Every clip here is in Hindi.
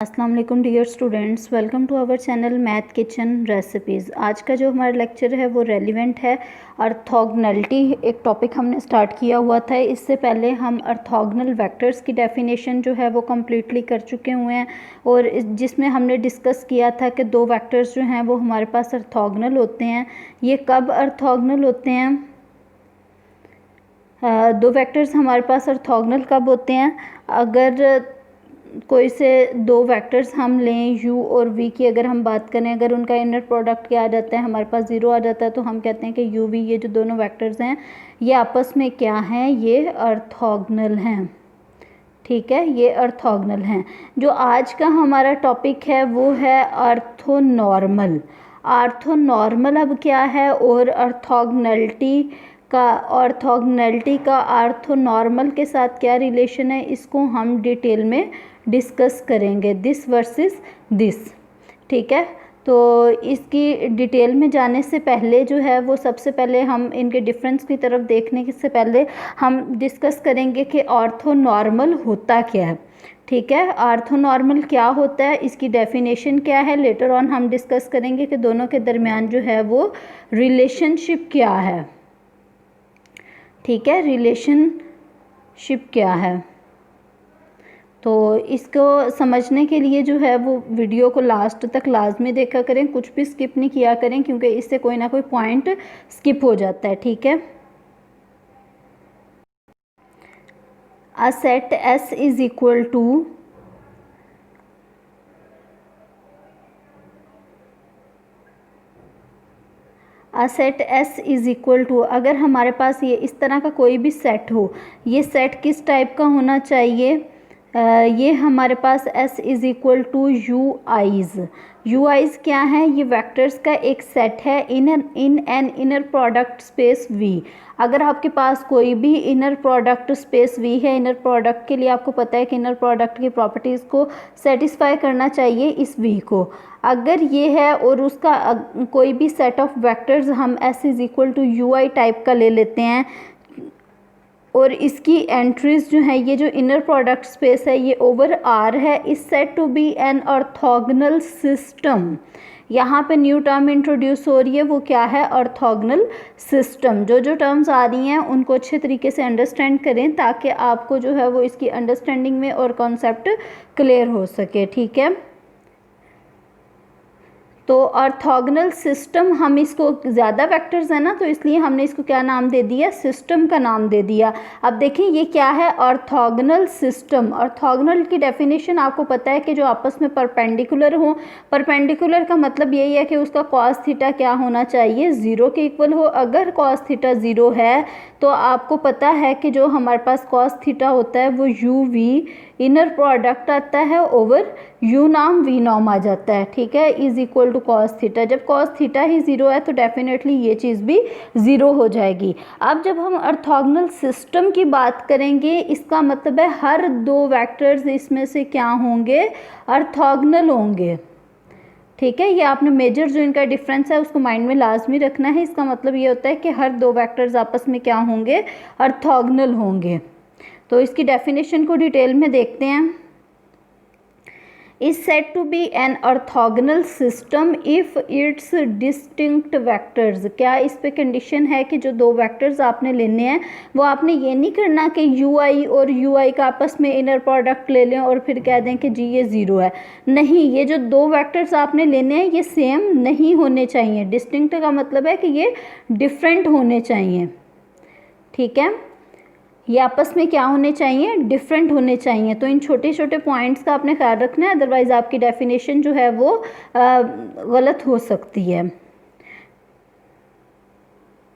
अस्सलाम वालेकुम dear students, welcome to our channel Math Kitchen Recipes. आज का जो हमारा लेक्चर है वो रेलिवेंट है। ऑर्थोगोनैलिटी एक टॉपिक हमने स्टार्ट किया हुआ था। इससे पहले हम ऑर्थोगोनल वेक्टर्स की डेफिनेशन जो है वो कम्प्लीटली कर चुके हुए हैं और जिसमें हमने डिस्कस किया था कि दो वेक्टर्स जो हैं वो हमारे पास ऑर्थोगोनल होते हैं। ये कब ऑर्थोगोनल होते हैं? दो वेक्टर्स हमारे पास ऑर्थोगोनल कब होते हैं? अगर कोई से दो वेक्टर्स हम लें u और v की, अगर हम बात करें, अगर उनका इनर प्रोडक्ट क्या आ जाता है, हमारे पास 0 आ जाता है, तो हम कहते हैं कि u v ये जो दोनों वेक्टर्स हैं ये आपस में क्या हैं? ये ऑर्थोगोनल हैं। ठीक है, ये ऑर्थोगोनल हैं। जो आज का हमारा टॉपिक है वो है ऑर्थोनॉर्मल। ऑर्थोनॉर्मल अब क्या है और ऑर्थोगोनैलिटी का ऑर्थोनॉर्मल के साथ क्या रिलेशन है, इसको हम डिटेल में डिस्कस करेंगे। This versus this. ठीक है, तो इसकी डिटेल में जाने से पहले जो है वो सबसे पहले हम इनके डिफरेंस की तरफ देखने से पहले हम डिस्कस करेंगे कि ऑर्थोनॉर्मल होता क्या है। ठीक है, ऑर्थोनॉर्मल क्या होता है, इसकी डेफिनेशन क्या है, लेटर ऑन हम डिस्कस करेंगे कि दोनों के दरमियान जो है वो रिलेशनशिप क्या है। ठीक है, रिलेशनशिप क्या है। तो इसको समझने के लिए जो है वो वीडियो को लास्ट तक लाजमी देखा करें, कुछ भी स्किप नहीं किया करें, क्योंकि इससे कोई ना कोई पॉइंट स्किप हो जाता है। ठीक है, a set S is equal to set S is equal to, अगर हमारे पास ये इस तरह का कोई भी सेट हो, ये सेट किस टाइप का होना चाहिए? ये हमारे पास S is equal to U i's क्या है? ये वेक्टर्स का एक सेट है in an inner product space V। अगर आपके पास कोई भी इनर प्रोडक्ट स्पेस V है, इनर प्रोडक्ट के लिए आपको पता है कि इनर प्रोडक्ट की प्रॉपर्टीज़ को सेटिस्फाई करना चाहिए इस V को। अगर ये है और उसका कोई भी सेट ऑफ वेक्टर्स हम S is equal to U I type का ले लेते हैं और इसकी एंट्रीज जो है, ये जो इनर प्रोडक्ट स्पेस है ये ओवर R है, इस set to be an orthogonal system. यहाँ पे न्यू टर्म इंट्रोड्यूस हो रही है, वो क्या है? Orthogonal system. जो टर्म्स आ रही हैं उनको अच्छे तरीके से अंडरस्टैंड करें ताकि आपको जो है वो इसकी अंडरस्टैंडिंग में और कॉन्सेप्ट क्लियर हो सके। ठीक है, तो ऑर्थोगोनल सिस्टम, हम इसको ज़्यादा वेक्टर्स है ना, तो इसलिए हमने इसको क्या नाम दे दिया? सिस्टम का नाम दे दिया। अब देखें ये क्या है? Orthogonal system. ऑर्थोगोनल की डेफिनेशन आपको पता है कि जो आपस में परपेंडिकुलर हो। परपेंडिकुलर का मतलब यही है कि उसका कॉस थीटा क्या होना चाहिए? 0 के इक्वल हो। अगर कॉस थीटा 0 है तो आपको पता है कि जो हमारे पास कॉस थीटा होता है वो यू वी इनर प्रोडक्ट आता है ओवर यू नाम वी नॉम आ जाता है। ठीक है, is equal to cos theta. जब कॉस थीटा ही 0 है तो डेफिनेटली ये चीज़ भी 0 हो जाएगी। अब जब हम ऑर्थोगोनल सिस्टम की बात करेंगे, इसका मतलब है हर दो वेक्टर्स इसमें से क्या होंगे? ऑर्थोगोनल होंगे। ठीक है, ये आपने मेजर जो इनका डिफरेंस है उसको माइंड में लाजमी रखना है। इसका मतलब ये होता है कि हर दो वेक्टर्स आपस में क्या होंगे? ऑर्थोगोनल होंगे। तो इसकी डेफिनेशन को डिटेल में देखते हैं। is said to be an orthogonal system if its distinct vectors, क्या इस पे कंडीशन है कि जो दो वेक्टर्स आपने लेने हैं वो आपने ये नहीं करना कि ui और ui का आपस में इनर प्रोडक्ट ले लें और फिर कह दें कि जी ये 0 है। नहीं, ये जो दो वेक्टर्स आपने लेने हैं ये सेम नहीं होने चाहिए। डिस्टिंक्ट का मतलब है कि ये डिफरेंट होने चाहिए। ठीक है, ये आपस में क्या होने चाहिए? डिफरेंट होने चाहिए। तो इन छोटे छोटे पॉइंट्स का आपने ख्याल रखना है, अदरवाइज़ आपकी डेफिनेशन जो है वो गलत हो सकती है।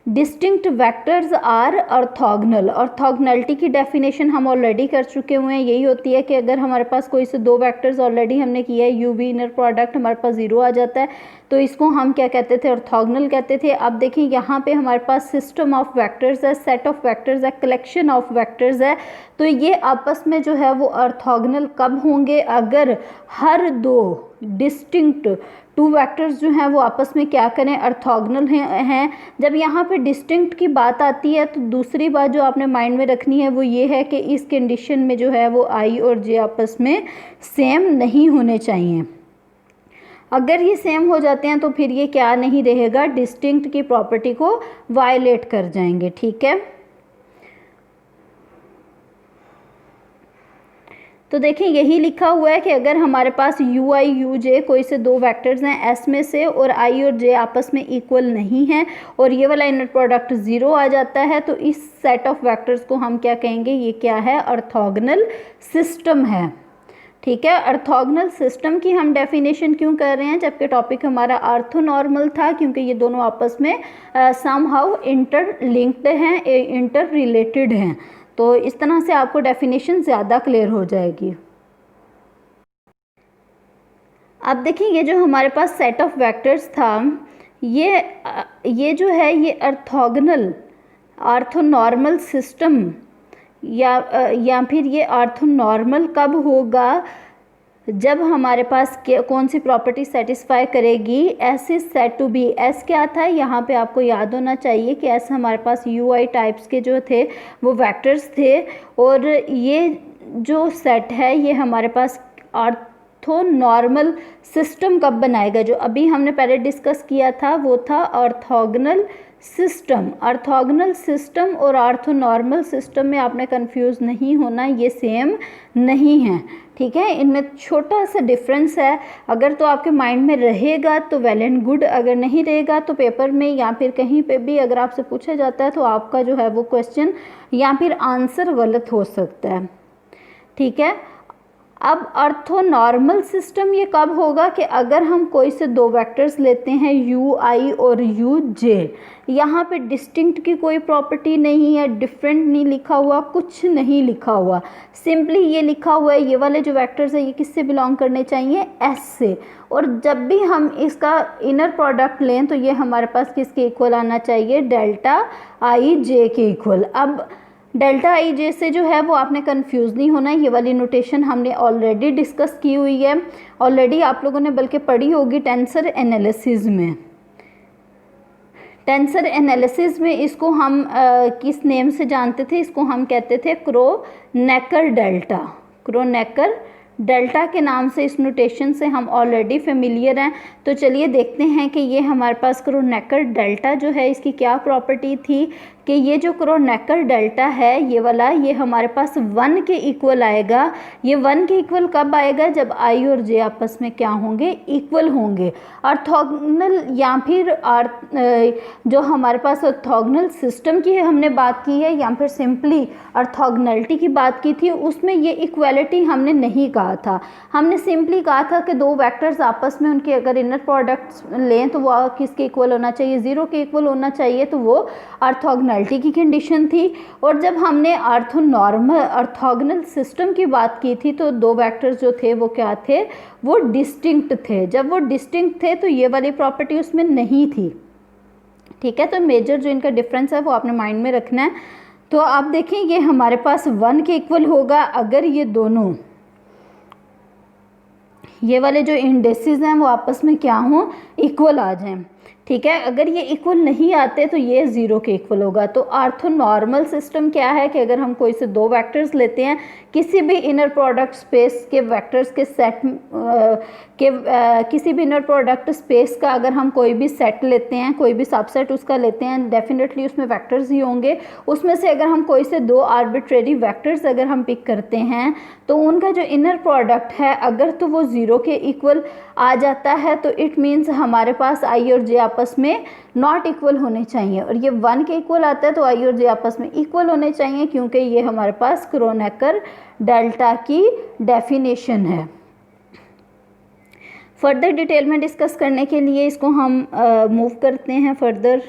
Distinct vectors are orthogonal. Orthogonality की डेफिनेशन हम ऑलरेडी कर चुके हुए हैं। यही होती है कि अगर हमारे पास कोई से दो वेक्टर्स ऑलरेडी हमने किया है, यू वी इनर प्रोडक्ट हमारे पास 0 आ जाता है, तो इसको हम क्या कहते थे? ऑर्थोगोनल कहते थे। अब देखिए यहाँ पे हमारे पास सिस्टम ऑफ वेक्टर्स है, सेट ऑफ वेक्टर्स है, कलेक्शन ऑफ वेक्टर्स है। तो ये आपस में जो है वो ऑर्थोगोनल कब होंगे? अगर हर दो डिस्टिंक्ट टू वेक्टर्स जो हैं वो आपस में क्या करें, ऑर्थोगोनल हैं। जब यहाँ पे डिस्टिंक्ट की बात आती है तो दूसरी बात जो आपने माइंड में रखनी है वो ये है कि इस कंडीशन में जो है वो आई और जे आपस में सेम नहीं होने चाहिए। अगर ये सेम हो जाते हैं तो फिर ये क्या नहीं रहेगा, डिस्टिंक्ट की प्रॉपर्टी को वायलेट कर जाएंगे। ठीक है, तो देखिए यही लिखा हुआ है कि अगर हमारे पास यू आई यू जे कोई से दो वेक्टर्स हैं एस में से और आई और जे आपस में इक्वल नहीं है और ये वाला इनर प्रोडक्ट 0 आ जाता है तो इस सेट ऑफ वेक्टर्स को हम क्या कहेंगे, ये क्या है, ऑर्थोगोनल सिस्टम है। ठीक है, ऑर्थोगोनल सिस्टम की हम डेफिनेशन क्यों कर रहे हैं जबकि टॉपिक हमारा ऑर्थोनॉर्मल था, क्योंकि ये दोनों आपस में समहाउ इंटरलिंक्ड हैं, इंटर रिलेटेड हैं। तो इस तरह से आपको डेफिनेशन ज़्यादा क्लियर हो जाएगी। अब देखिए ये जो हमारे पास सेट ऑफ वेक्टर्स था ये जो है ये ऑर्थोनॉर्मल सिस्टम या फिर ये ऑर्थोनॉर्मल कब होगा, जब हमारे पास कौन सी प्रॉपर्टी सेटिस्फाई करेगी, S is set to be. S क्या था, यहाँ पे आपको याद होना चाहिए कि एस हमारे पास यू आई टाइप्स के जो थे वो वेक्टर्स थे और ये जो सेट है ये हमारे पास ऑर्थोनॉर्मल सिस्टम कब बनाएगा। जो अभी हमने पहले डिस्कस किया था वो था ऑर्थोगोनल सिस्टम। ऑर्थोगोनल सिस्टम और ऑर्थोनॉर्मल सिस्टम में आपने कंफ्यूज नहीं होना, ये सेम नहीं है। ठीक है, इनमें छोटा सा डिफरेंस है। अगर तो आपके माइंड में रहेगा तो वेल एंड गुड, अगर नहीं रहेगा तो पेपर में या फिर कहीं पे भी अगर आपसे पूछा जाता है तो आपका जो है वो क्वेश्चन या फिर आंसर गलत हो सकता है। ठीक है, अब ऑर्थोनॉर्मल सिस्टम ये कब होगा कि अगर हम कोई से दो वेक्टर्स लेते हैं यू आई और यू जे, यहाँ पे डिस्टिंक्ट की कोई प्रॉपर्टी नहीं है, डिफरेंट नहीं लिखा हुआ, कुछ नहीं लिखा हुआ, सिंपली ये लिखा हुआ है ये वाले जो वेक्टर्स है ये किससे बिलोंग करने चाहिए, एस से। और जब भी हम इसका इनर प्रोडक्ट लें तो ये हमारे पास किसके इक्वल आना चाहिए, डेल्टा आई जे के इक्वल। अब डेल्टा आई जे से जो है वो आपने कंफ्यूज नहीं होना, ये वाली नोटेशन हमने ऑलरेडी डिस्कस की हुई है, ऑलरेडी आप लोगों ने बल्कि पढ़ी होगी टेंसर एनालिसिस में। टेंसर एनालिसिस में इसको हम किस नेम से जानते थे, इसको हम कहते थे क्रोनेकर डेल्टा। क्रोनेकर डेल्टा के नाम से इस नोटेशन से हम ऑलरेडी फेमिलियर हैं। तो चलिए देखते हैं कि ये हमारे पास क्रोनेकर डेल्टा जो है इसकी क्या प्रॉपर्टी थी कि ये जो क्रोनेकर डेल्टा है ये वाला ये हमारे पास 1 के इक्वल आएगा। ये 1 के इक्वल कब आएगा, जब आई और जे आपस में क्या होंगे, इक्वल होंगे। ऑर्थोगोनल या फिर जो हमारे पास ऑर्थोगोनल सिस्टम की हमने बात की है या फिर सिंपली ऑर्थोगोनैलिटी की बात की थी, उसमें ये इक्वलिटी हमने नहीं कहा था। हमने सिंपली कहा था कि दो वेक्टर्स आपस में उनके अगर इनर प्रोडक्ट्स लें तो वो किसके इक्वल होना चाहिए, 0 के इक्वल होना चाहिए, तो वो ऑर्थोगोनैलिटी की कंडीशन थी। और जब हमने ऑर्थोगोनल सिस्टम की बात की थी तो दो वेक्टर्स जो थे वो क्या थे, वो डिस्टिंक्ट थे। जब वो डिस्टिंक्ट थे तो ये वाली प्रॉपर्टी उसमें नहीं थी। ठीक है, तो मेजर जो इनका डिफरेंस है वो आपने माइंड में रखना है। तो आप देखें ये हमारे पास 1 के इक्वल होगा अगर ये दोनों ये वाले जो इंडेसिस हैं वो आपस में क्या हों, इक्वल आ जाएं। ठीक है, अगर ये इक्वल नहीं आते तो ये 0 के इक्वल होगा। तो ऑर्थोनॉर्मल सिस्टम क्या है कि अगर हम कोई से दो वेक्टर्स लेते हैं किसी भी इनर प्रोडक्ट स्पेस के वेक्टर्स के सेट किसी भी इनर प्रोडक्ट स्पेस का अगर हम कोई भी सेट लेते हैं, कोई भी सबसेट उसका लेते हैं, डेफिनेटली उसमें वेक्टर्स ही होंगे। उसमें से अगर हम कोई से दो आर्बिट्रेरी वेक्टर्स अगर हम पिक करते हैं तो उनका जो इनर प्रोडक्ट है अगर तो वो 0 के इक्वल आ जाता है तो इट मीन्स हमारे पास आई और जे आपस में नॉट इक्वल होने चाहिए। और ये 1 के इक्वल आता है तो आई और जे आपस में इक्वल होने चाहिए, क्योंकि ये हमारे पास क्रोनेकर डेल्टा की डेफिनेशन है। फर्दर डिटेल में डिस्कस करने के लिए इसको हम मूव करते हैं फर्दर।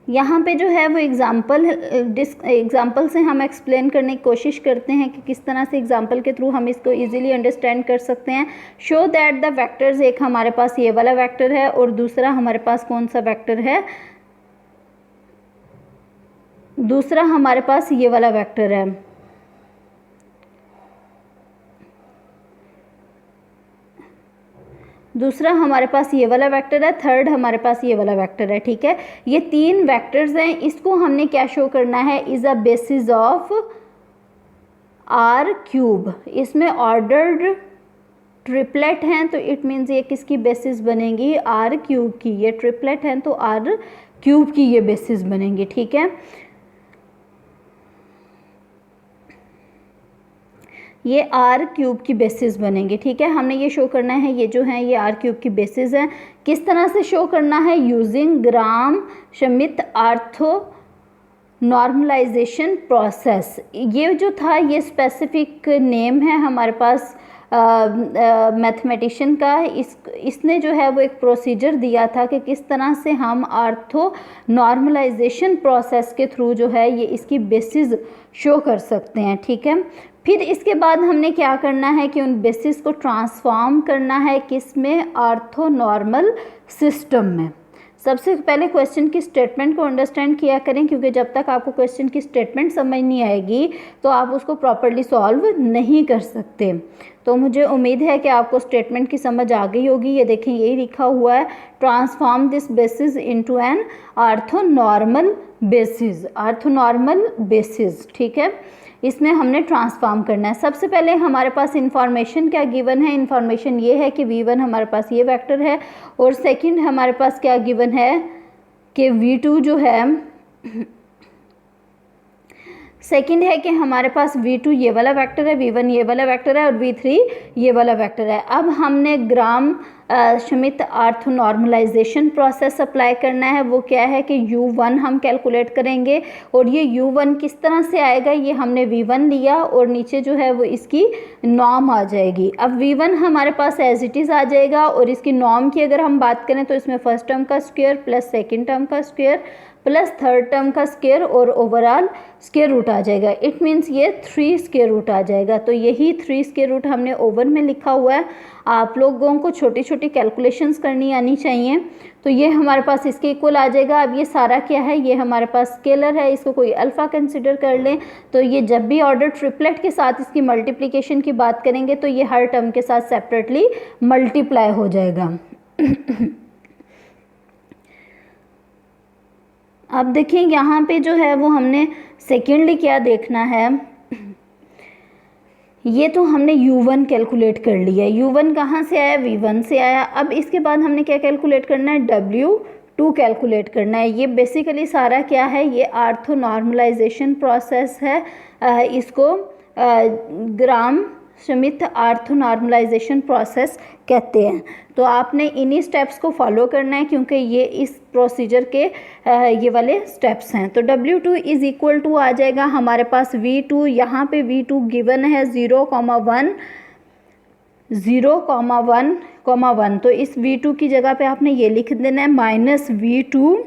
यहाँ पे जो है वो एग्जाम्पल से हम एक्सप्लेन करने की कोशिश करते हैं कि किस तरह से एग्जाम्पल के थ्रू हम इसको इजीली अंडरस्टैंड कर सकते हैं। शो दैट द वेक्टर्स, एक हमारे पास ये वाला वेक्टर है और दूसरा हमारे पास कौन सा वेक्टर है, दूसरा हमारे पास ये वाला वेक्टर है। दूसरा हमारे पास ये वाला वेक्टर है, थर्ड हमारे पास ये वाला वेक्टर है, ठीक है। ये 3 वेक्टर्स हैं, इसको हमने क्या शो करना है, is a basis of R cube. इसमें ऑर्डर्ड ट्रिपलेट हैं तो इट मीन्स ये किसकी बेसिस बनेंगी, आर क्यूब की। ये ट्रिपलेट हैं तो आर क्यूब की ये बेसिस बनेंगी, ठीक है। ये आर क्यूब की बेसिस बनेंगे, ठीक है। हमने ये शो करना है, ये जो है ये आर क्यूब की बेसिस है। किस तरह से शो करना है, यूजिंग ग्राम श्मिट आर्थो नॉर्मलाइजेशन प्रोसेस। ये जो था ये स्पेसिफिक नेम है हमारे पास मैथमेटिशियन का। इसने जो है वो एक प्रोसीजर दिया था कि किस तरह से हम आर्थो नॉर्मलाइजेशन प्रोसेस के थ्रू जो है ये इसकी बेसिस शो कर सकते हैं, ठीक है। फिर इसके बाद हमने क्या करना है कि उन बेसिस को ट्रांसफॉर्म करना है किस में, आर्थो नॉर्मल सिस्टम में। सबसे पहले क्वेश्चन की स्टेटमेंट को अंडरस्टैंड किया करें, क्योंकि जब तक आपको क्वेश्चन की स्टेटमेंट समझ नहीं आएगी तो आप उसको प्रॉपर्ली सॉल्व नहीं कर सकते। तो मुझे उम्मीद है कि आपको स्टेटमेंट की समझ आ गई होगी। ये देखें यही लिखा हुआ है, transform this basis into an orthonormal basis, orthonormal basis, ठीक है। इसमें हमने ट्रांसफॉर्म करना है। सबसे पहले हमारे पास इंफॉर्मेशन क्या गिवन है, इंफॉर्मेशन ये है कि v1 हमारे पास ये वेक्टर है, और सेकंड हमारे पास क्या गिवन है कि v2 जो है, सेकंड है कि हमारे पास v2 ये वाला वेक्टर है, v1 ये वाला वेक्टर है और v3 ये वाला वेक्टर है। अब हमने Gram Schmidt orthonormalization process apply करना है। वो क्या है कि u1 हम कैलकुलेट करेंगे, और ये u1 किस तरह से आएगा, ये हमने v1 लिया और नीचे जो है वो इसकी नॉर्म आ जाएगी। अब v1 हमारे पास एज इट इज़ आ जाएगा, और इसकी नॉर्म की अगर हम बात करें तो इसमें फर्स्ट टर्म का स्क्वायर प्लस सेकेंड टर्म का स्क्वायर प्लस थर्ड टर्म का स्क्वायर और ओवरऑल स्क्वायर रूट आ जाएगा। इट मीन्स ये 3 स्क्वायर रूट आ जाएगा। तो यही 3 स्क्वायर रूट हमने ओवर में लिखा हुआ है। आप लोगों को छोटी छोटी कैलकुलेशंस करनी आनी चाहिए। तो ये हमारे पास इसके इक्वल आ जाएगा। अब ये सारा क्या है, ये हमारे पास स्केलर है, इसको कोई अल्फ़ा कंसिडर कर लें। तो ये जब भी ऑर्डर ट्रिपलेट के साथ इसकी मल्टीप्लिकेशन की बात करेंगे तो ये हर टर्म के साथ सेपरेटली मल्टीप्लाई हो जाएगा। अब देखिए यहाँ पे जो है वो हमने सेकेंडली क्या देखना है, ये तो हमने u1 कैलकुलेट कर लिया। u1 कहाँ से आया, v1 से आया। अब इसके बाद हमने क्या कैलकुलेट करना है, w2 कैलकुलेट करना है। ये बेसिकली सारा क्या है, ये आर्थो नॉर्मलाइजेशन प्रोसेस है। इसको ग्राम श्मिट आर्थो नॉर्मलाइजेशन प्रोसेस कहते हैं। तो आपने इन्हीं स्टेप्स को फॉलो करना है, क्योंकि ये इस प्रोसीजर के ये वाले स्टेप्स हैं। तो W2 इज़ इक्वल टू आ जाएगा हमारे पास V2। यहाँ पे V2 गिवन है 0,1 0,1,1। तो इस V2 की जगह पे आपने ये लिख देना है माइनस V2।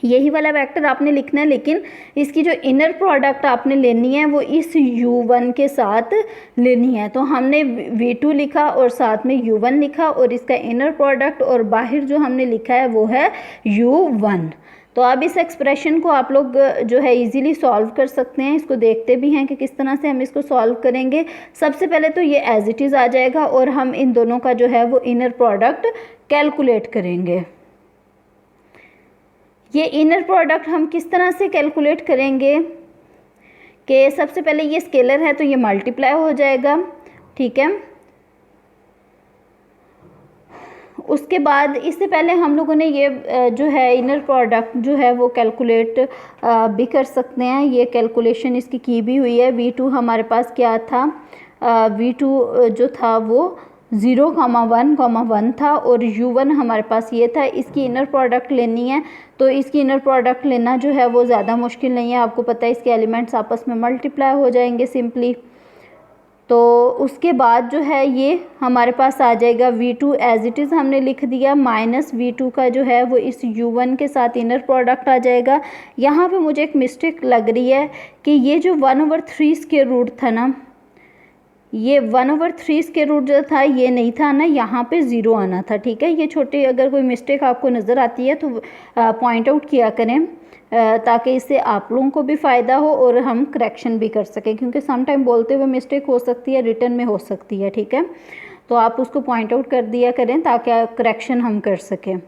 यही वाला वेक्टर आपने लिखना है, लेकिन इसकी जो इनर प्रोडक्ट आपने लेनी है वो इस u1 के साथ लेनी है। तो हमने v2 लिखा और साथ में u1 लिखा, और इसका इनर प्रोडक्ट और बाहर जो हमने लिखा है वो है u1। तो अब इस एक्सप्रेशन को आप लोग जो है इजीली सॉल्व कर सकते हैं। इसको देखते भी हैं कि किस तरह से हम इसको सॉल्व करेंगे। सबसे पहले तो ये एज इट इज़ आ जाएगा, और हम इन दोनों का जो है वो इनर प्रोडक्ट कैलकुलेट करेंगे। ये इनर प्रोडक्ट हम किस तरह से कैलकुलेट करेंगे कि सबसे पहले ये स्केलर है तो ये मल्टीप्लाई हो जाएगा, ठीक है। उसके बाद इससे पहले हम लोगों ने ये जो है इनर प्रोडक्ट जो है वो कैलकुलेट भी कर सकते हैं। ये कैलकुलेशन इसकी की भी हुई है। v2 हमारे पास क्या था, v2 जो था वो 0,1,1 था, और u1 हमारे पास ये था। इसकी इनर प्रोडक्ट लेनी है, तो इसकी इनर प्रोडक्ट लेना जो है वो ज़्यादा मुश्किल नहीं है। आपको पता है इसके एलिमेंट्स आपस में मल्टीप्लाई हो जाएंगे सिंपली। तो उसके बाद जो है ये हमारे पास आ जाएगा v2 एज इट इज़ हमने लिख दिया, माइनस v2 का जो है वो इस u1 के साथ इनर प्रोडक्ट आ जाएगा। यहाँ पे मुझे एक मिस्टेक लग रही है कि ये जो 1/3 स्क्वायर रूट था ना, ये 1/3 स्क्वायर रूट जो था ये नहीं था ना, यहाँ पे 0 आना था, ठीक है। ये छोटी अगर कोई मिस्टेक आपको नज़र आती है तो पॉइंट आउट किया करें, ताकि इससे आप लोगों को भी फ़ायदा हो और हम करेक्शन भी कर सकें, क्योंकि सम टाइम बोलते हुए मिस्टेक हो सकती है, रिटर्न में हो सकती है, ठीक है। तो आप उसको पॉइंट आउट कर दिया करें ताकि करेक्शन हम कर सकें।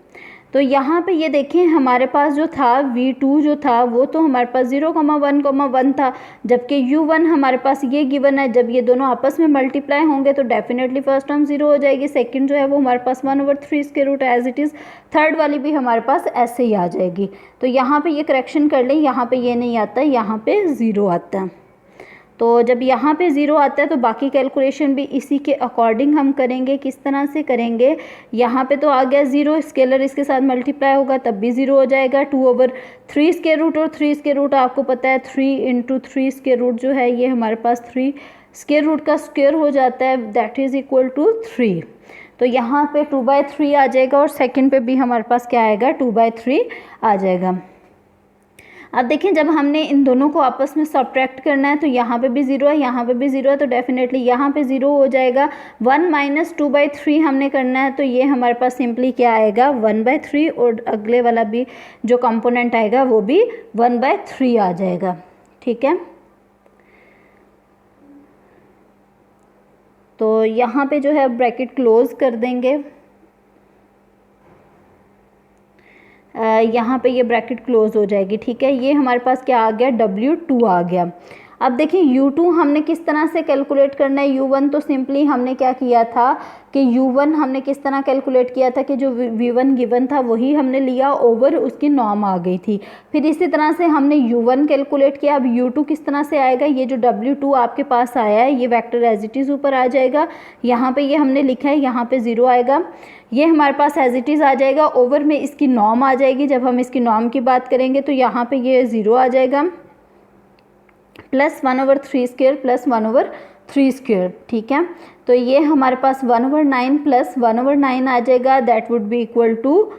तो यहाँ पे ये देखें हमारे पास जो था V2 जो था वो तो हमारे पास 0,1,1 था, जबकि U1 हमारे पास ये गिवन है। जब ये दोनों आपस में मल्टीप्लाई होंगे तो डेफिनेटली फर्स्ट टर्म 0 हो जाएगी, सेकंड जो है वो हमारे पास 1/3 square root as it is, third वाली भी हमारे पास ऐसे ही आ जाएगी। तो यहाँ पे ये करेक्शन कर लें, यहाँ पे ये नहीं आता, यहाँ पे 0 आता है। तो जब यहाँ पे 0 आता है तो बाकी कैलकुलेशन भी इसी के अकॉर्डिंग हम करेंगे। किस तरह से करेंगे, यहाँ पे तो आ गया 0, स्केलर इसके साथ मल्टीप्लाई होगा तब भी 0 हो जाएगा। 2/3 स्क्वायर रूट, और 3 स्क्वायर रूट आपको पता है 3 × 3 स्क्वायर रूट जो है ये हमारे पास 3 स्क्वायर रूट का स्क्वायर हो जाता है, दैट इज़ इक्वल टू 3। तो यहाँ पे 2/3 आ जाएगा और सेकंड पे भी हमारे पास क्या आएगा, 2/3 आ जाएगा। अब देखें जब हमने इन दोनों को आपस में सब्ट्रैक्ट करना है तो यहाँ पे भी 0 है, यहाँ पे भी 0 है, तो डेफिनेटली यहाँ पे 0 हो जाएगा। 1 - 2/3 हमने करना है तो ये हमारे पास सिंपली क्या आएगा, 1/3, और अगले वाला भी जो कंपोनेंट आएगा वो भी 1/3 आ जाएगा। ठीक है, तो यहाँ पे जो है ब्रैकेट क्लोज कर देंगे। यहाँ पे ये ब्रैकेट क्लोज हो जाएगी। ठीक है, ये हमारे पास क्या आ गया, W2 आ गया। अब देखिए U2 हमने किस तरह से कैलकुलेट करना है। U1 तो सिंपली हमने क्या किया था कि U1 हमने किस तरह कैलकुलेट किया था कि जो V1 गिवन था वही हमने लिया, ओवर उसकी नॉर्म आ गई थी। फिर इसी तरह से हमने U1 कैलकुलेट किया। अब U2 किस तरह से आएगा, ये जो W2 आपके पास आया है ये वेक्टर एज इट इज़ ऊपर आ जाएगा, यहाँ पे ये हमने लिखा है, यहाँ पे 0 आएगा, ये हमारे पास एज इट इज़ आ जाएगा। ओवर में इसकी नॉर्म आ जाएगी, जब हम इसकी नॉर्म की बात करेंगे तो यहाँ पे ये 0 आ जाएगा, प्लस 1/3 स्क्वायर प्लस 1/3 स्क्वायर। ठीक है, तो ये हमारे पास 1/9 प्लस 1/9 आ जाएगा, that would be equal to,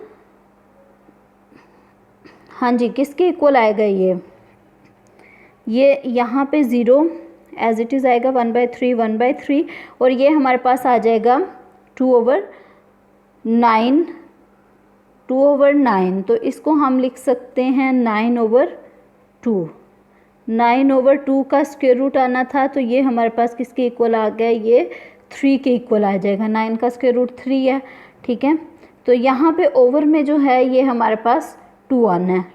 हाँ जी किसके इक्वल आएगा, ये यहाँ पे 0 एज इट इज़ आएगा, 1/3 और ये हमारे पास आ जाएगा 2/9, तो इसको हम लिख सकते हैं 9/2। 9/2 का स्क्वायर रूट आना था तो ये हमारे पास किसके इक्वल आ गया, ये 3 के इक्वल आ जाएगा। 9 का स्क्वायर रूट 3 है। ठीक है, तो यहाँ पे ओवर में जो है ये हमारे पास 2 आना है।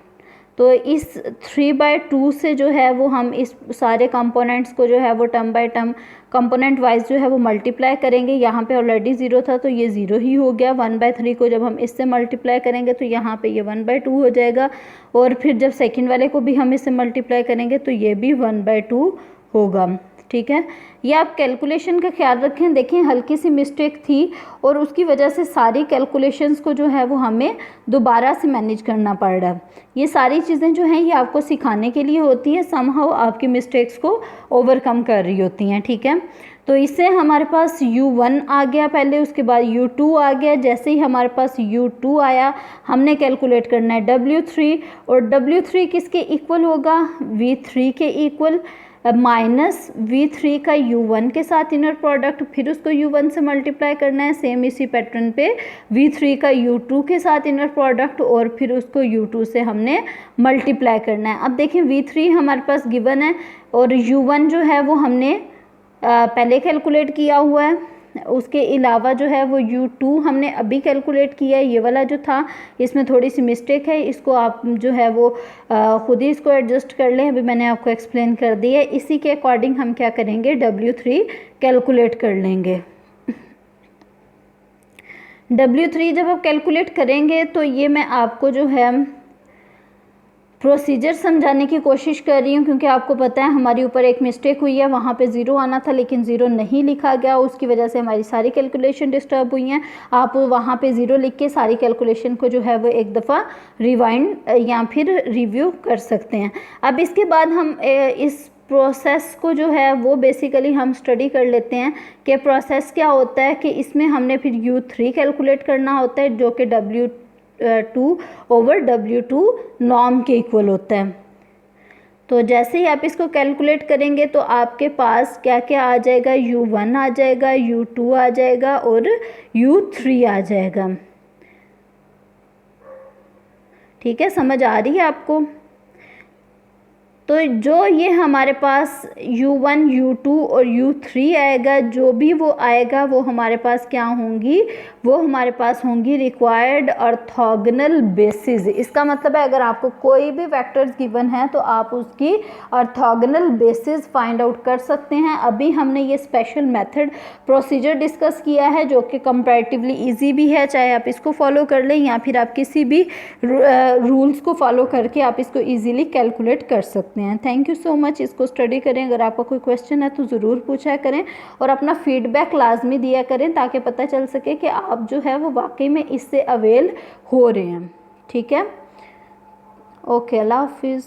तो इस 3/2 से जो है वो हम इस सारे कंपोनेंट्स को जो है वो term by term component wise जो है वो मल्टीप्लाई करेंगे। यहाँ पे ऑलरेडी 0 था तो ये 0 ही हो गया। 1/3 को जब हम इससे मल्टीप्लाई करेंगे तो यहाँ पे ये 1/2 हो जाएगा, और फिर जब सेकंड वाले को भी हम इससे मल्टीप्लाई करेंगे तो ये भी 1/2 होगा। ठीक है, ये आप कैलकुलेशन का ख्याल रखें। देखें हल्की सी मिस्टेक थी और उसकी वजह से सारी कैलकुलेशंस को जो है वो हमें दोबारा से मैनेज करना पड़ रहा है। ये सारी चीज़ें जो हैं ये आपको सिखाने के लिए होती हैं, समहाउ आपकी मिस्टेक्स को ओवरकम कर रही होती हैं। ठीक है, तो इससे हमारे पास U1 आ गया पहले, उसके बाद U2 आ गया। जैसे ही हमारे पास U2 आया हमने कैलकुलेट करना है W3, और W3 किसके इक्वल होगा, V3 के इक्वल, माइनस V3 का U1 के साथ इनर प्रोडक्ट, फिर उसको U1 से मल्टीप्लाई करना है। सेम इसी पैटर्न पे V3 का U2 के साथ इनर प्रोडक्ट, और फिर उसको U2 से हमने मल्टीप्लाई करना है। अब देखें V3 हमारे पास गिवन है और U1 जो है वो हमने पहले कैलकुलेट किया हुआ है। उसके अलावा जो है वो U2 हमने अभी कैलकुलेट किया है। ये वाला जो था इसमें थोड़ी सी मिस्टेक है, इसको आप जो है वो ख़ुद ही इसको एडजस्ट कर लें। अभी मैंने आपको एक्सप्लेन कर दिया है। इसी के अकॉर्डिंग हम क्या करेंगे, W3 कैलकुलेट कर लेंगे। W3 जब आप कैलकुलेट करेंगे तो ये मैं आपको जो है प्रोसीजर समझाने की कोशिश कर रही हूँ, क्योंकि आपको पता है हमारी ऊपर एक मिस्टेक हुई है। वहाँ पे 0 आना था लेकिन 0 नहीं लिखा गया, उसकी वजह से हमारी सारी कैलकुलेशन डिस्टर्ब हुई हैं। आप वहाँ पे 0 लिख के सारी कैलकुलेशन को जो है वो एक दफ़ा रिवाइंड या फिर रिव्यू कर सकते हैं। अब इसके बाद हम इस प्रोसेस को जो है वो बेसिकली हम स्टडी कर लेते हैं कि प्रोसेस क्या होता है, कि इसमें हमने फिर U3 कैलकुलेट करना होता है जो कि W2/W2 नॉर्म के इक्वल होता है। तो जैसे ही आप इसको कैलकुलेट करेंगे तो आपके पास क्या क्या आ जाएगा, U1 आ जाएगा, U2 आ जाएगा और U3 आ जाएगा। ठीक है, समझ आ रही है आपको। तो जो ये हमारे पास U1 U2 और U3 आएगा, जो भी वो आएगा वो हमारे पास क्या होंगी, वो हमारे पास होंगी रिक्वायर्ड ऑर्थोगोनल बेसिस। इसका मतलब है अगर आपको कोई भी वेक्टर्स गिवन है तो आप उसकी ऑर्थोगोनल बेसिस फाइंड आउट कर सकते हैं। अभी हमने ये स्पेशल मेथड प्रोसीजर डिस्कस किया है जो कि कंपैरेटिवली इजी भी है, चाहे आप इसको फॉलो कर लें या फिर आप किसी भी रूल्स को फॉलो करके आप इसको इजीली कैलकुलेट कर सकते हैं। थैंक यू सो मच, इसको स्टडी करें। अगर आपका कोई क्वेश्चन है तो ज़रूर पूछा करें और अपना फीडबैक लाजमी दिया करें ताकि पता चल सके कि आप जो है वो वाकई में इससे अवेल हो रहे हैं। ठीक है, ओके, अल्लाह हाफिज़।